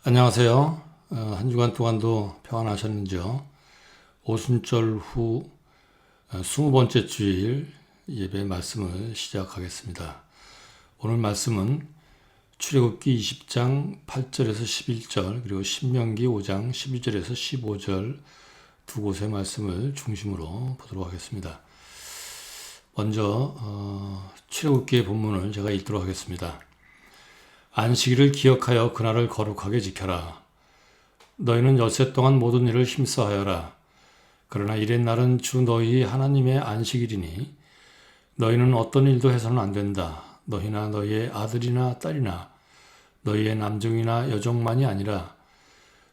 안녕하세요. 한 주간 동안도 평안하셨는지요? 오순절 후 20번째 주일 예배 말씀을 시작하겠습니다. 오늘 말씀은 출애굽기 20장 8절에서 11절 그리고 신명기 5장 12절에서 15절 두 곳의 말씀을 중심으로 보도록 하겠습니다. 먼저 출애굽기의 본문을 제가 읽도록 하겠습니다. 안식일을 기억하여 그날을 거룩하게 지켜라. 너희는 엿새 동안 모든 일을 힘써하여라. 그러나 이렛날은 주 너희 하나님의 안식일이니 너희는 어떤 일도 해서는 안 된다. 너희나 너희의 아들이나 딸이나 너희의 남종이나 여종만이 아니라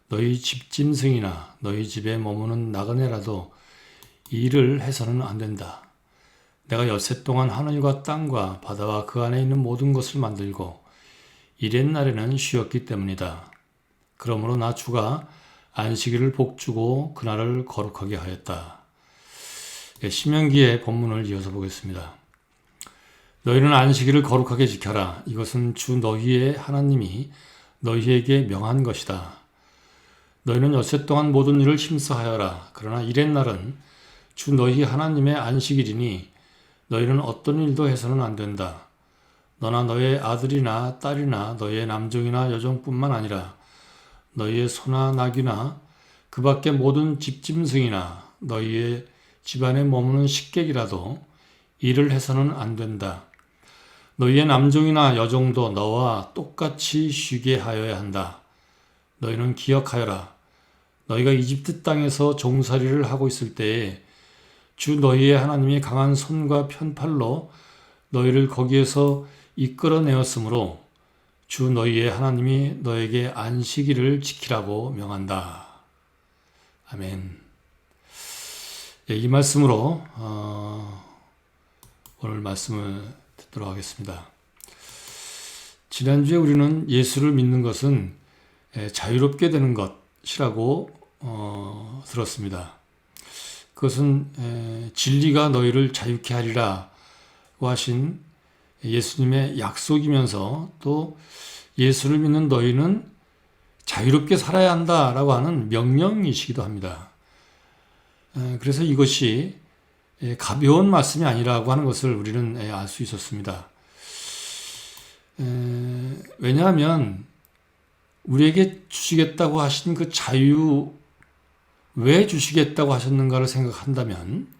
너희 집짐승이나 너희 집에 머무는 나그네라도 이 일을 해서는 안 된다. 내가 엿새 동안 하늘과 땅과 바다와 그 안에 있는 모든 것을 만들고 이렛날에는 쉬었기 때문이다. 그러므로 나 주가 안식일을 복주고 그날을 거룩하게 하였다. 신명기의 본문을 이어서 보겠습니다. 너희는 안식일을 거룩하게 지켜라. 이것은 주 너희의 하나님이 너희에게 명한 것이다. 너희는 엿새 동안 모든 일을 힘써하여라. 그러나 이렛날은 주 너희 하나님의 안식일이니 너희는 어떤 일도 해서는 안 된다. 너나 너의 아들이나 딸이나 너의 남종이나 여종뿐만 아니라 너희의 소나 나귀나 그 밖의 모든 집짐승이나 너희의 집안에 머무는 식객이라도 일을 해서는 안 된다. 너희의 남종이나 여종도 너와 똑같이 쉬게 하여야 한다. 너희는 기억하여라. 너희가 이집트 땅에서 종살이를 하고 있을 때에 주 너희의 하나님이 강한 손과 편팔로 너희를 거기에서 이끌어내었으므로 주 너희의 하나님이 너에게 안식일을 지키라고 명한다. 아멘. 이 말씀으로 오늘 말씀을 듣도록 하겠습니다. 지난주에 우리는 예수를 믿는 것은 자유롭게 되는 것이라고 들었습니다. 그것은 진리가 너희를 자유케 하리라고 하신 예수님의 약속이면서 또 예수를 믿는 너희는 자유롭게 살아야 한다라고 하는 명령이시기도 합니다. 그래서 이것이 가벼운 말씀이 아니라고 하는 것을 우리는 알 수 있었습니다. 왜냐하면 우리에게 주시겠다고 하신 그 자유, 왜 주시겠다고 하셨는가를 생각한다면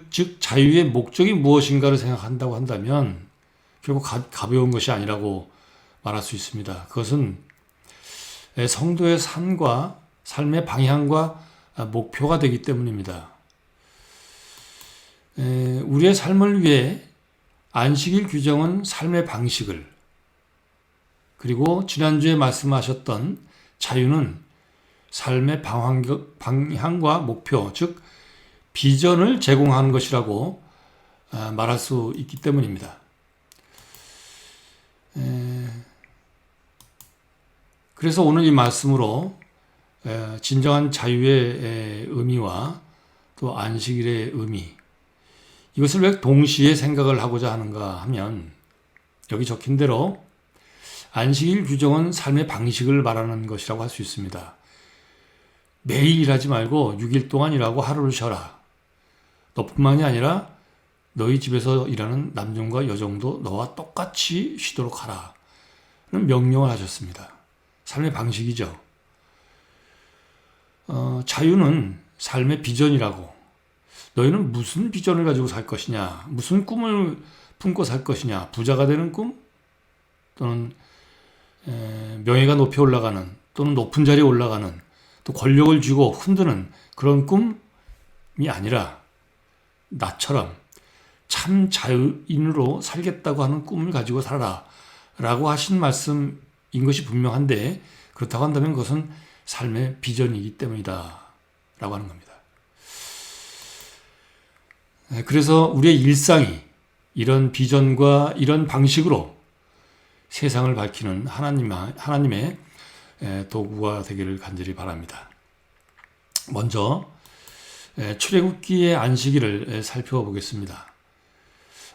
즉 자유의 목적이 무엇인가를 생각한다고 한다면 결국 가벼운 것이 아니라고 말할 수 있습니다. 그것은 성도의 삶과 삶의 방향과 목표가 되기 때문입니다. 우리의 삶을 위해 안식일 규정은 삶의 방식을, 그리고 지난주에 말씀하셨던 자유는 삶의 방향과 목표, 즉 비전을 제공하는 것이라고 말할 수 있기 때문입니다. 그래서 오늘 이 말씀으로 진정한 자유의 의미와 또 안식일의 의미, 이것을 왜 동시에 생각을 하고자 하는가 하면 여기 적힌 대로 안식일 규정은 삶의 방식을 말하는 것이라고 할 수 있습니다. 매일 일하지 말고 6일 동안 일하고 하루를 쉬어라. 너뿐만이 아니라 너희 집에서 일하는 남종과 여종도 너와 똑같이 쉬도록 하라. 는 명령을 하셨습니다. 삶의 방식이죠. 자유는 삶의 비전이라고. 너희는 무슨 비전을 가지고 살 것이냐? 무슨 꿈을 품고 살 것이냐? 부자가 되는 꿈? 또는 명예가 높이 올라가는, 또는 높은 자리에 올라가는, 또 권력을 쥐고 흔드는 그런 꿈이 아니라 나처럼 참 자유인으로 살겠다고 하는 꿈을 가지고 살아라 라고 하신 말씀인 것이 분명한데, 그렇다고 한다면 그것은 삶의 비전이기 때문이다 라고 하는 겁니다. 그래서 우리의 일상이 이런 비전과 이런 방식으로 세상을 밝히는 하나님의 도구가 되기를 간절히 바랍니다. 먼저 출애굽기의 안식일을 살펴보겠습니다.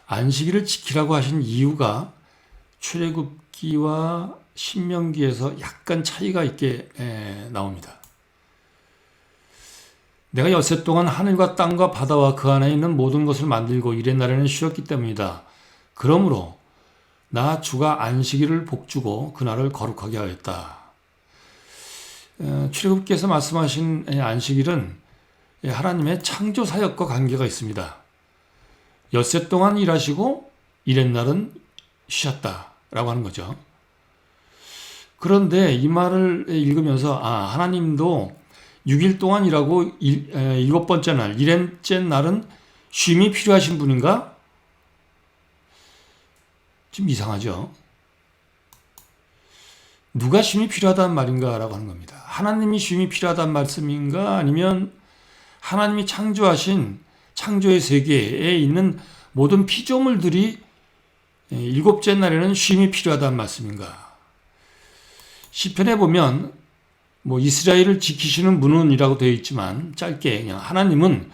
안식일을 지키라고 하신 이유가 출애굽기와 신명기에서 약간 차이가 있게 나옵니다. 내가 엿새 동안 하늘과 땅과 바다와 그 안에 있는 모든 것을 만들고 이튿날에는 쉬었기 때문이다. 그러므로 나 주가 안식일을 복주고 그날을 거룩하게 하였다. 출애굽기에서 말씀하신 안식일은 하나님의 창조 사역과 관계가 있습니다. 엿새 동안 일하시고 이튿날은 쉬었다라고 하는 거죠. 그런데 이 말을 읽으면서 하나님도 6일 동안 일하고 일곱 번째 날, 일곱째 날은 쉼이 필요하신 분인가? 좀 이상하죠. 누가 쉼이 필요하다는 말인가라고 하는 겁니다. 하나님이 쉼이 필요하다는 말씀인가? 아니면 하나님이 창조하신 창조의 세계에 있는 모든 피조물들이 일곱째 날에는 쉼이 필요하다는 말씀인가? 시편에 보면 이스라엘을 지키시는 분은이라고 되어 있지만 짧게 그냥 하나님은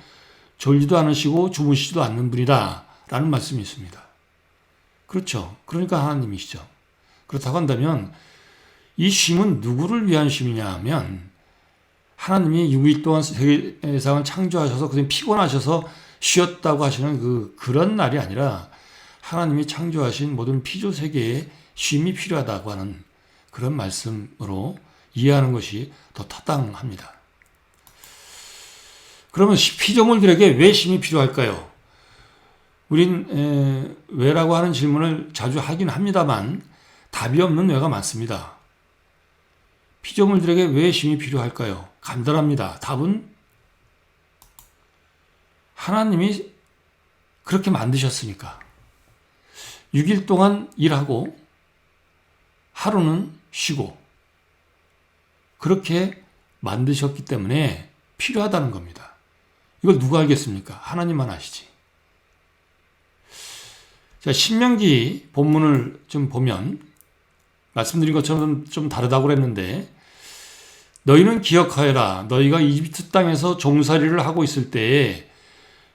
졸지도 않으시고 주무시지도 않는 분이다 라는 말씀이 있습니다. 그렇죠. 그러니까 하나님이시죠. 그렇다고 한다면 이 쉼은 누구를 위한 쉼이냐 하면 하나님이 6일 동안 세상을 창조하셔서 그냥 피곤하셔서 쉬었다고 하시는 그런 날이 아니라 하나님이 창조하신 모든 피조 세계에 쉼이 필요하다고 하는 그런 말씀으로 이해하는 것이 더 타당합니다. 그러면 피조물들에게 왜 쉼이 필요할까요? 우린 왜라고 하는 질문을 자주 하긴 합니다만 답이 없는 왜가 많습니다. 피조물들에게 왜 쉼이 필요할까요? 간단합니다. 답은 하나님이 그렇게 만드셨으니까. 6일 동안 일하고 하루는 쉬고 그렇게 만드셨기 때문에 필요하다는 겁니다. 이걸 누가 알겠습니까? 하나님만 아시지. 자, 신명기 본문을 좀 보면 말씀드린 것처럼 좀 다르다고 그랬는데 너희는 기억하여라. 너희가 이집트 땅에서 종살이를 하고 있을 때에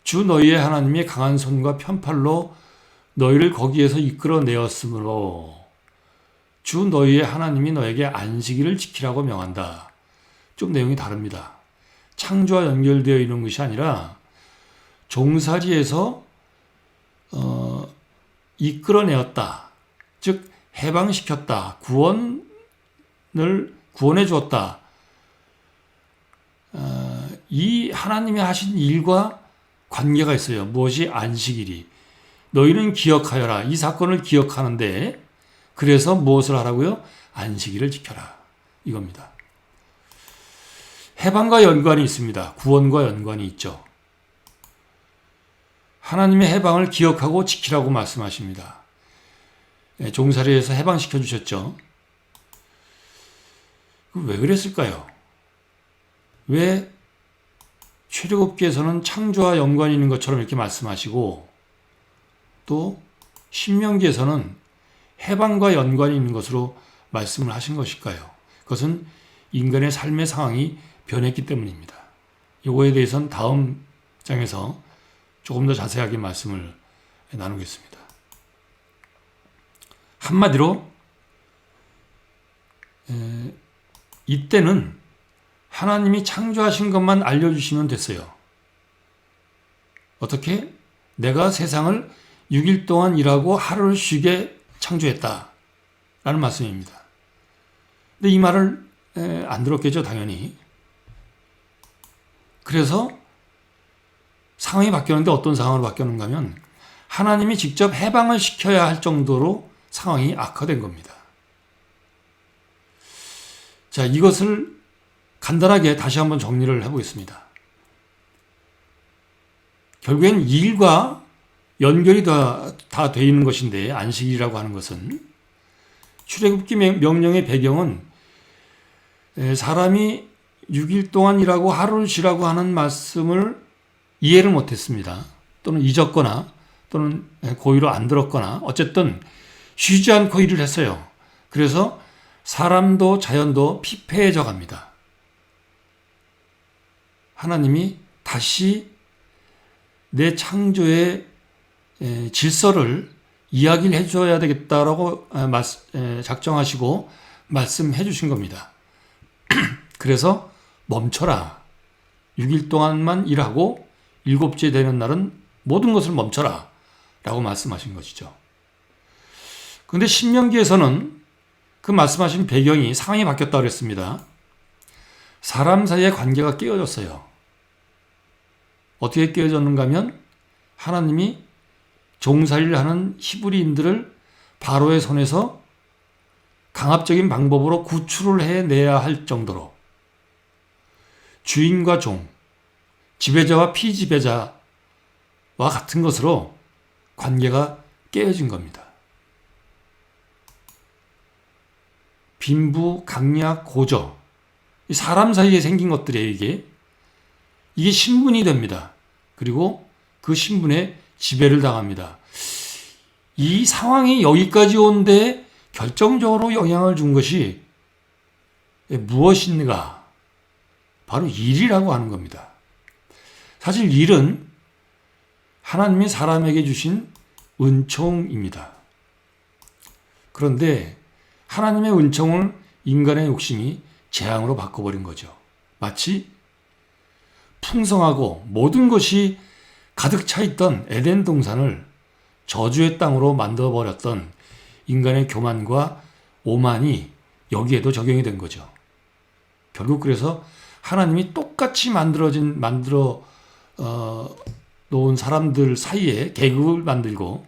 주 너희의 하나님의 강한 손과 편팔로 너희를 거기에서 이끌어내었으므로 주 너희의 하나님이 너에게 안식일을 지키라고 명한다. 좀 내용이 다릅니다. 창조와 연결되어 있는 것이 아니라 종살이에서 이끌어내었다. 즉 해방시켰다. 구원해 주었다. 이 하나님이 하신 일과 관계가 있어요. 무엇이 안식일이. 너희는 기억하여라. 이 사건을 기억하는데 그래서 무엇을 하라고요? 안식일을 지켜라. 이겁니다. 해방과 연관이 있습니다. 구원과 연관이 있죠. 하나님의 해방을 기억하고 지키라고 말씀하십니다. 종살이에서 해방시켜 주셨죠. 왜 그랬을까요? 왜 출애굽기에서는 창조와 연관이 있는 것처럼 이렇게 말씀하시고 또 신명기에서는 해방과 연관이 있는 것으로 말씀을 하신 것일까요? 그것은 인간의 삶의 상황이 변했기 때문입니다. 이거에 대해서는 다음 장에서 조금 더 자세하게 말씀을 나누겠습니다. 한마디로 이때는 하나님이 창조하신 것만 알려주시면 됐어요. 어떻게? 내가 세상을 6일 동안 일하고 하루를 쉬게 창조했다 라는 말씀입니다. 근데 이 말을 안 들었겠죠, 당연히. 그래서 상황이 바뀌었는데 어떤 상황으로 바뀌었는가 하면 하나님이 직접 해방을 시켜야 할 정도로 상황이 악화된 겁니다. 자, 이것을 간단하게 다시 한번 정리를 해보겠습니다. 결국엔 일과 연결이 다 돼 있는 것인데 안식일이라고 하는 것은 출애굽기 명령의 배경은 사람이 6일 동안 일하고 하루를 쉬라고 하는 말씀을 이해를 못했습니다. 또는 잊었거나 또는 고의로 안 들었거나 어쨌든 쉬지 않고 일을 했어요. 그래서 사람도 자연도 피폐해져 갑니다. 하나님이 다시 내 창조의 질서를 이야기를 해줘야 되겠다라고 작정하시고 말씀해 주신 겁니다. 그래서 멈춰라. 6일 동안만 일하고 7째 되는 날은 모든 것을 멈춰라. 라고 말씀하신 것이죠. 그런데 신명기에서는 그 말씀하신 배경이 상황이 바뀌었다고 그랬습니다. 사람 사이의 관계가 깨어졌어요. 어떻게 깨어졌는가 하면 하나님이 종살이를 하는 히브리인들을 바로의 손에서 강압적인 방법으로 구출을 해내야 할 정도로 주인과 종, 지배자와 피지배자와 같은 것으로 관계가 깨어진 겁니다. 빈부, 강약, 고저, 사람 사이에 생긴 것들이에요, 이게 신분이 됩니다. 그리고 그 신분에 지배를 당합니다. 이 상황이 여기까지 온데 결정적으로 영향을 준 것이 무엇인가? 바로 일이라고 하는 겁니다. 사실 일은 하나님이 사람에게 주신 은총입니다. 그런데 하나님의 은총을 인간의 욕심이 재앙으로 바꿔버린 거죠. 마치 풍성하고 모든 것이 가득 차 있던 에덴 동산을 저주의 땅으로 만들어버렸던 인간의 교만과 오만이 여기에도 적용이 된 거죠. 결국 그래서 하나님이 똑같이 만들어 놓은 사람들 사이에 계급을 만들고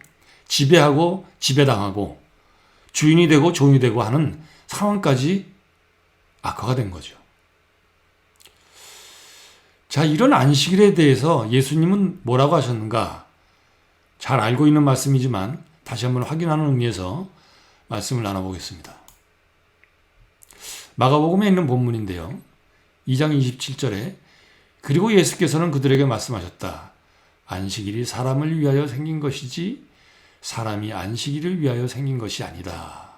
지배하고 지배당하고 주인이 되고 종이 되고 하는 상황까지 악화가 된 거죠. 자, 이런 안식일에 대해서 예수님은 뭐라고 하셨는가? 잘 알고 있는 말씀이지만 다시 한번 확인하는 의미에서 말씀을 나눠보겠습니다. 마가복음에 있는 본문인데요. 2장 27절에 그리고 예수께서는 그들에게 말씀하셨다. 안식일이 사람을 위하여 생긴 것이지 사람이 안식일을 위하여 생긴 것이 아니다.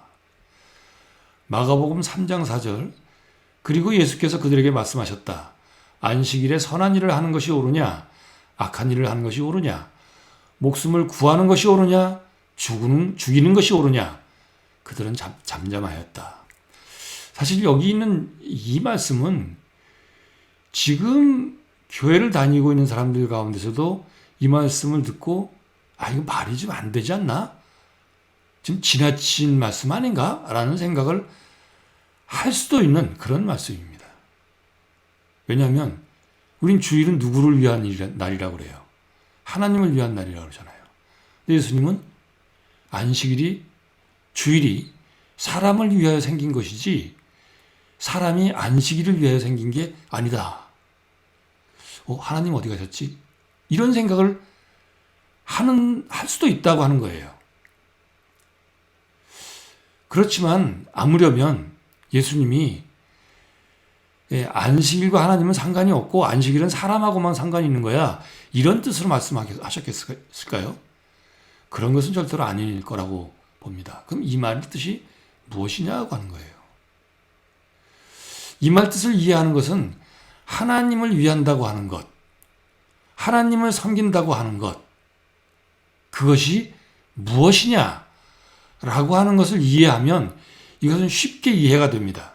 마가복음 3장 4절 그리고 예수께서 그들에게 말씀하셨다. 안식일에 선한 일을 하는 것이 옳으냐 악한 일을 하는 것이 옳으냐 목숨을 구하는 것이 옳으냐 죽이는 것이 옳으냐 그들은 잠잠하였다. 사실 여기 있는 이 말씀은 지금 교회를 다니고 있는 사람들 가운데서도 이 말씀을 듣고 이거 말이 좀 안 되지 않나? 좀 지나친 말씀 아닌가? 라는 생각을 할 수도 있는 그런 말씀입니다. 왜냐하면 우린 주일은 누구를 위한 날이라고 그래요? 하나님을 위한 날이라고 그러잖아요. 근데 예수님은 안식일이 주일이 사람을 위하여 생긴 것이지 사람이 안식일을 위하여 생긴 게 아니다. 하나님 어디 가셨지? 이런 생각을 할 수도 있다고 하는 거예요. 그렇지만 아무려면 예수님이 안식일과 하나님은 상관이 없고 안식일은 사람하고만 상관이 있는 거야. 이런 뜻으로 말씀하셨겠을까요? 그런 것은 절대로 아닐 거라고 봅니다. 그럼 이 말의 뜻이 무엇이냐고 하는 거예요. 이 말 뜻을 이해하는 것은 하나님을 위한다고 하는 것, 하나님을 섬긴다고 하는 것, 그것이 무엇이냐라고 하는 것을 이해하면 이것은 쉽게 이해가 됩니다.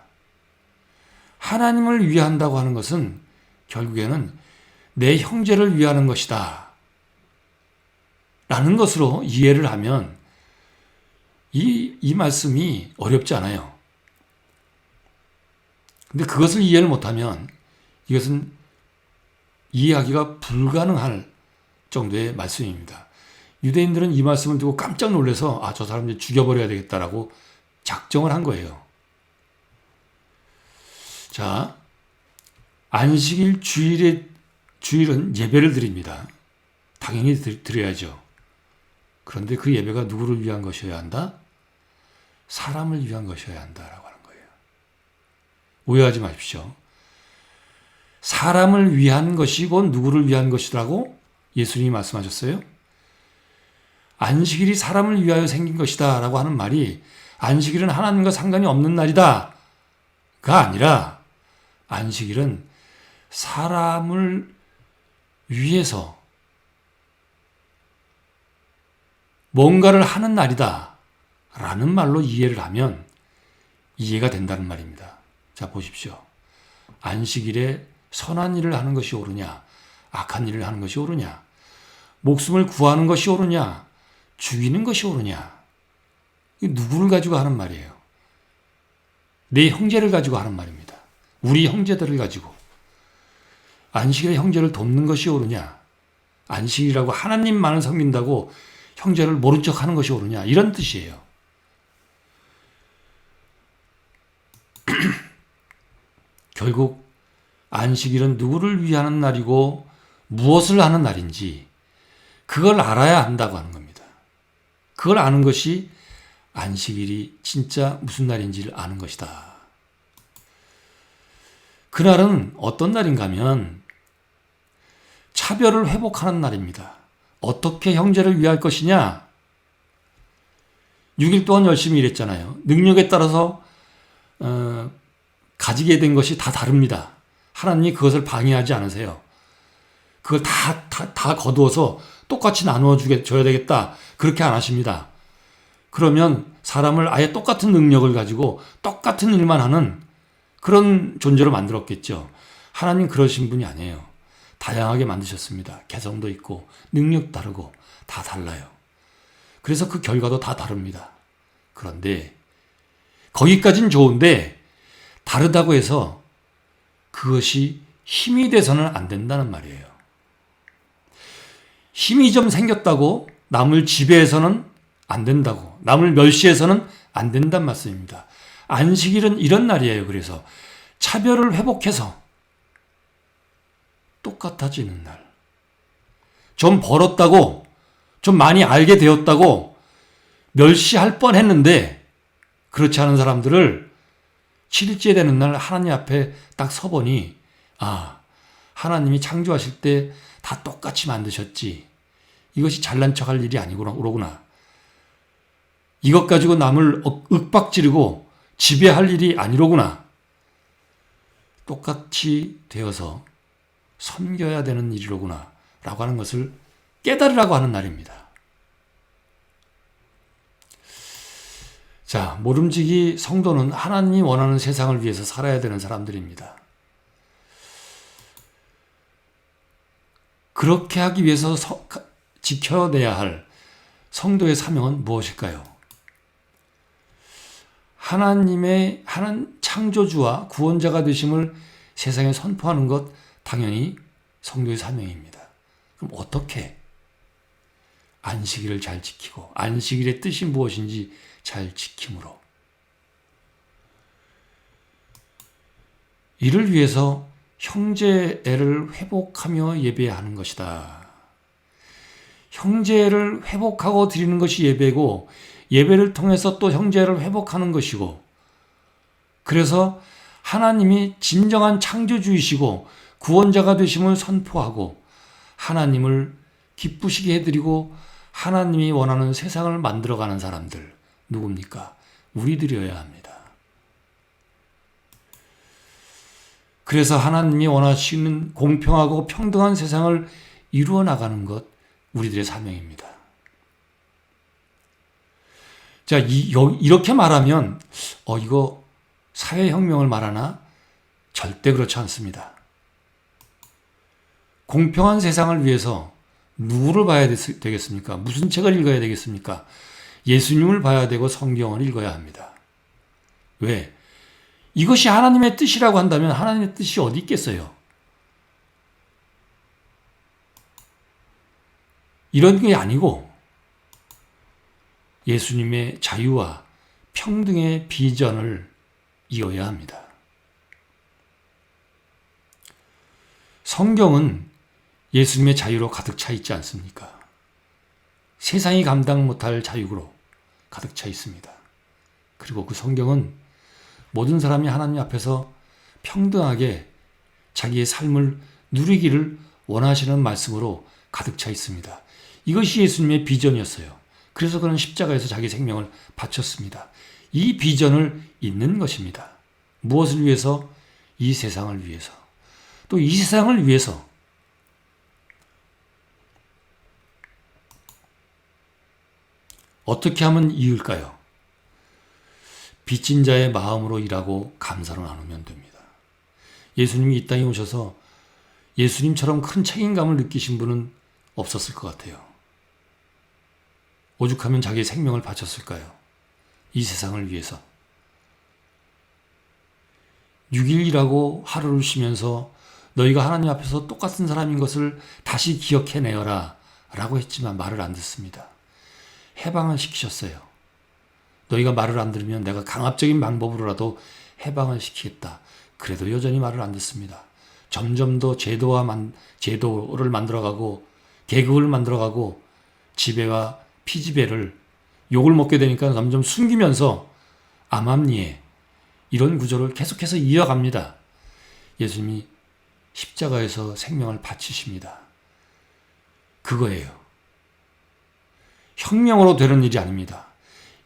하나님을 위한다고 하는 것은 결국에는 내 형제를 위하는 것이다 라는 것으로 이해를 하면 이 말씀이 어렵지 않아요. 근데 그것을 이해를 못하면 이것은 이해하기가 불가능할 정도의 말씀입니다. 유대인들은 이 말씀을 듣고 깜짝 놀라서 저 사람 이제 죽여버려야 되겠다라고 작정을 한 거예요. 자, 안식일 주일은 예배를 드립니다. 당연히 드려야죠. 그런데 그 예배가 누구를 위한 것이어야 한다? 사람을 위한 것이어야 한다라고 하는 거예요. 오해하지 마십시오. 사람을 위한 것이고 누구를 위한 것이라고 예수님이 말씀하셨어요? 안식일이 사람을 위하여 생긴 것이다 라고 하는 말이 안식일은 하나님과 상관이 없는 날이다 가 아니라 안식일은 사람을 위해서 뭔가를 하는 날이다 라는 말로 이해를 하면 이해가 된다는 말입니다. 자, 보십시오. 안식일에 선한 일을 하는 것이 옳으냐, 악한 일을 하는 것이 옳으냐, 목숨을 구하는 것이 옳으냐, 죽이는 것이 옳으냐. 이게 누구를 가지고 하는 말이에요? 내 형제를 가지고 하는 말입니다. 우리 형제들을 가지고. 안식일에 형제를 돕는 것이 옳으냐, 안식일이라고 하나님만을 섬긴다고 형제를 모른 척 하는 것이 옳으냐, 이런 뜻이에요. 결국 안식일은 누구를 위하는 날이고 무엇을 하는 날인지 그걸 알아야 한다고 하는 겁니다. 그걸 아는 것이 안식일이 진짜 무슨 날인지를 아는 것이다. 그날은 어떤 날인가 하면 차별을 회복하는 날입니다. 어떻게 형제를 위할 것이냐? 6일 동안 열심히 일했잖아요. 능력에 따라서 가지게 된 것이 다 다릅니다. 하나님이 그것을 방해하지 않으세요. 그걸 다 거두어서 똑같이 나누어 줘야 되겠다. 그렇게 안 하십니다. 그러면 사람을 아예 똑같은 능력을 가지고 똑같은 일만 하는 그런 존재로 만들었겠죠. 하나님 그러신 분이 아니에요. 다양하게 만드셨습니다. 개성도 있고 능력 다르고 다 달라요. 그래서 그 결과도 다 다릅니다. 그런데 거기까진 좋은데 다르다고 해서 그것이 힘이 돼서는 안 된다는 말이에요. 힘이 좀 생겼다고 남을 지배해서는 안 된다고, 남을 멸시해서는 안 된다는 말씀입니다. 안식일은 이런 날이에요. 그래서 차별을 회복해서 똑같아지는 날. 좀 벌었다고, 좀 많이 알게 되었다고 멸시할 뻔했는데 그렇지 않은 사람들을 7일째 되는 날 하나님 앞에 딱 서보니 하나님이 창조하실 때 다 똑같이 만드셨지. 이것이 잘난 척할 일이 아니구나. 이것 가지고 남을 윽박지르고 지배할 일이 아니로구나. 똑같이 되어서 섬겨야 되는 일이로구나 라고 하는 것을 깨달으라고 하는 날입니다. 자, 모름지기 성도는 하나님이 원하는 세상을 위해서 살아야 되는 사람들입니다. 그렇게 하기 위해서 지켜내야 할 성도의 사명은 무엇일까요? 하나님의 창조주와 구원자가 되심을 세상에 선포하는 것 당연히 성도의 사명입니다. 그럼 어떻게? 안식일을 잘 지키고 안식일의 뜻이 무엇인지 잘 지킴으로. 이를 위해서 형제애를 회복하며 예배하는 것이다. 형제를 회복하고 드리는 것이 예배고 예배를 통해서 또 형제를 회복하는 것이고 그래서 하나님이 진정한 창조주이시고 구원자가 되심을 선포하고 하나님을 기쁘시게 해드리고 하나님이 원하는 세상을 만들어가는 사람들 누굽니까? 우리들이어야 합니다. 그래서 하나님이 원하시는 공평하고 평등한 세상을 이루어 나가는 것 우리들의 사명입니다. 자, 이렇게 말하면 이거 사회혁명을 말하나? 절대 그렇지 않습니다. 공평한 세상을 위해서 누구를 봐야 되겠습니까? 무슨 책을 읽어야 되겠습니까? 예수님을 봐야 되고 성경을 읽어야 합니다. 왜? 이것이 하나님의 뜻이라고 한다면 하나님의 뜻이 어디 있겠어요? 이런 게 아니고 예수님의 자유와 평등의 비전을 이어야 합니다. 성경은 예수님의 자유로 가득 차 있지 않습니까? 세상이 감당 못할 자유로 가득 차 있습니다. 그리고 그 성경은 모든 사람이 하나님 앞에서 평등하게 자기의 삶을 누리기를 원하시는 말씀으로 가득 차 있습니다. 이것이 예수님의 비전이었어요. 그래서 그는 십자가에서 자기 생명을 바쳤습니다. 이 비전을 잇는 것입니다. 무엇을 위해서? 이 세상을 위해서. 또 이 세상을 위해서 어떻게 하면 이을까요? 빚진 자의 마음으로 일하고 감사로 나누면 됩니다. 예수님이 이 땅에 오셔서 예수님처럼 큰 책임감을 느끼신 분은 없었을 것 같아요. 오죽하면 자기의 생명을 바쳤을까요? 이 세상을 위해서. 6일 일하고 하루를 쉬면서 너희가 하나님 앞에서 똑같은 사람인 것을 다시 기억해내어라 라고 했지만 말을 안 듣습니다. 해방을 시키셨어요. 너희가 말을 안 들으면 내가 강압적인 방법으로라도 해방을 시키겠다. 그래도 여전히 말을 안 듣습니다. 점점 더 제도를 만들어가고 계급을 만들어가고 지배와 피지배를 욕을 먹게 되니까 점점 숨기면서 암암리에 이런 구조를 계속해서 이어갑니다. 예수님이 십자가에서 생명을 바치십니다. 그거예요. 혁명으로 되는 일이 아닙니다.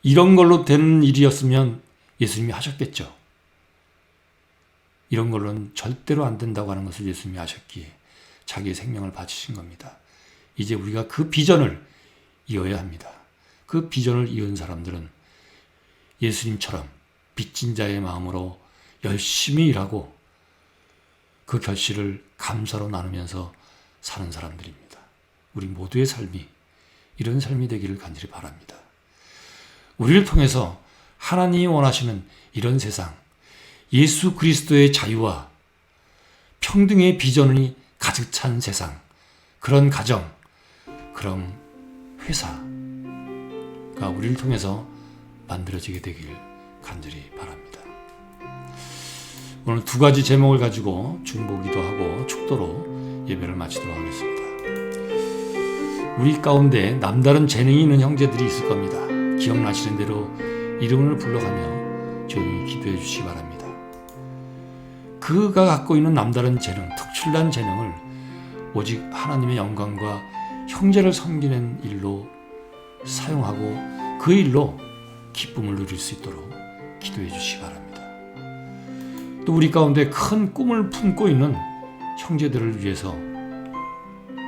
이런 걸로 되는 일이었으면 예수님이 하셨겠죠. 이런 걸로는 절대로 안 된다고 하는 것을 예수님이 아셨기에 자기의 생명을 바치신 겁니다. 이제 우리가 그 비전을 이어야 합니다. 그 비전을 이은 사람들은 예수님처럼 빚진 자의 마음으로 열심히 일하고 그 결실을 감사로 나누면서 사는 사람들입니다. 우리 모두의 삶이 이런 삶이 되기를 간절히 바랍니다. 우리를 통해서 하나님이 원하시는 이런 세상, 예수 그리스도의 자유와 평등의 비전이 가득 찬 세상, 그런 가정, 그런 회사가 우리를 통해서 만들어지게 되길 간절히 바랍니다. 오늘 두 가지 제목을 가지고 중보기도 하고 축도로 예배를 마치도록 하겠습니다. 우리 가운데 남다른 재능이 있는 형제들이 있을 겁니다. 기억나시는 대로 이름을 불러가며 조용히 기도해 주시기 바랍니다. 그가 갖고 있는 남다른 재능, 특출난 재능을 오직 하나님의 영광과 형제를 섬기는 일로 사용하고 그 일로 기쁨을 누릴 수 있도록 기도해 주시기 바랍니다. 또 우리 가운데 큰 꿈을 품고 있는 형제들을 위해서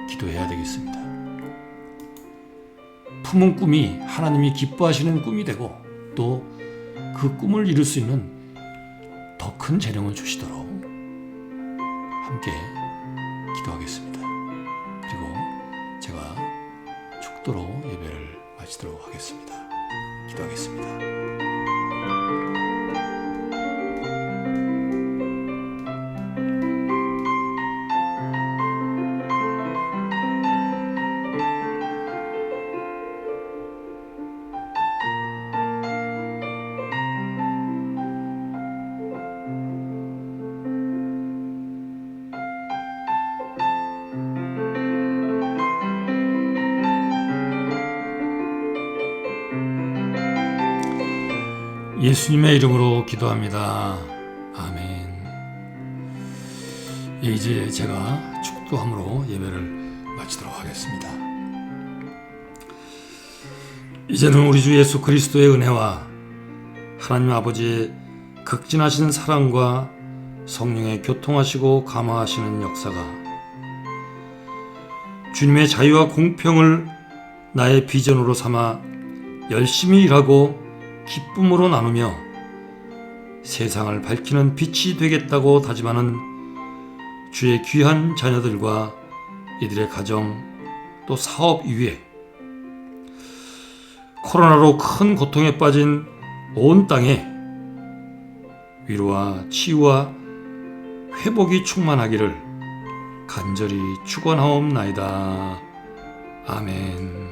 기도해야 되겠습니다. 품은 꿈이 하나님이 기뻐하시는 꿈이 되고 또 그 꿈을 이룰 수 있는 더 큰 재능을 주시도록 함께 기도하겠습니다. 그리고 제가 축도로 예배를 마치도록 하겠습니다. 기도하겠습니다. 예수님의 이름으로 기도합니다. 아멘. 이제 제가 축도함으로 예배를 마치도록 하겠습니다. 이제는 우리 주 예수 그리스도의 은혜와 하나님 아버지의 극진하신 사랑과 성령의 교통하시고 감화하시는 역사가 주님의 자유와 공평을 나의 비전으로 삼아 열심히 일하고 기쁨으로 나누며 세상을 밝히는 빛이 되겠다고 다짐하는 주의 귀한 자녀들과 이들의 가정 또 사업 위에 코로나로 큰 고통에 빠진 온 땅에 위로와 치유와 회복이 충만하기를 간절히 축원하옵나이다. 아멘.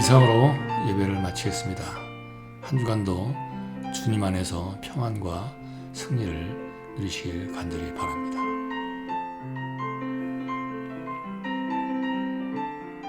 이상으로 예배를 마치겠습니다. 한 주간도 주님 안에서 평안과 승리를 누리시길 간절히 바랍니다.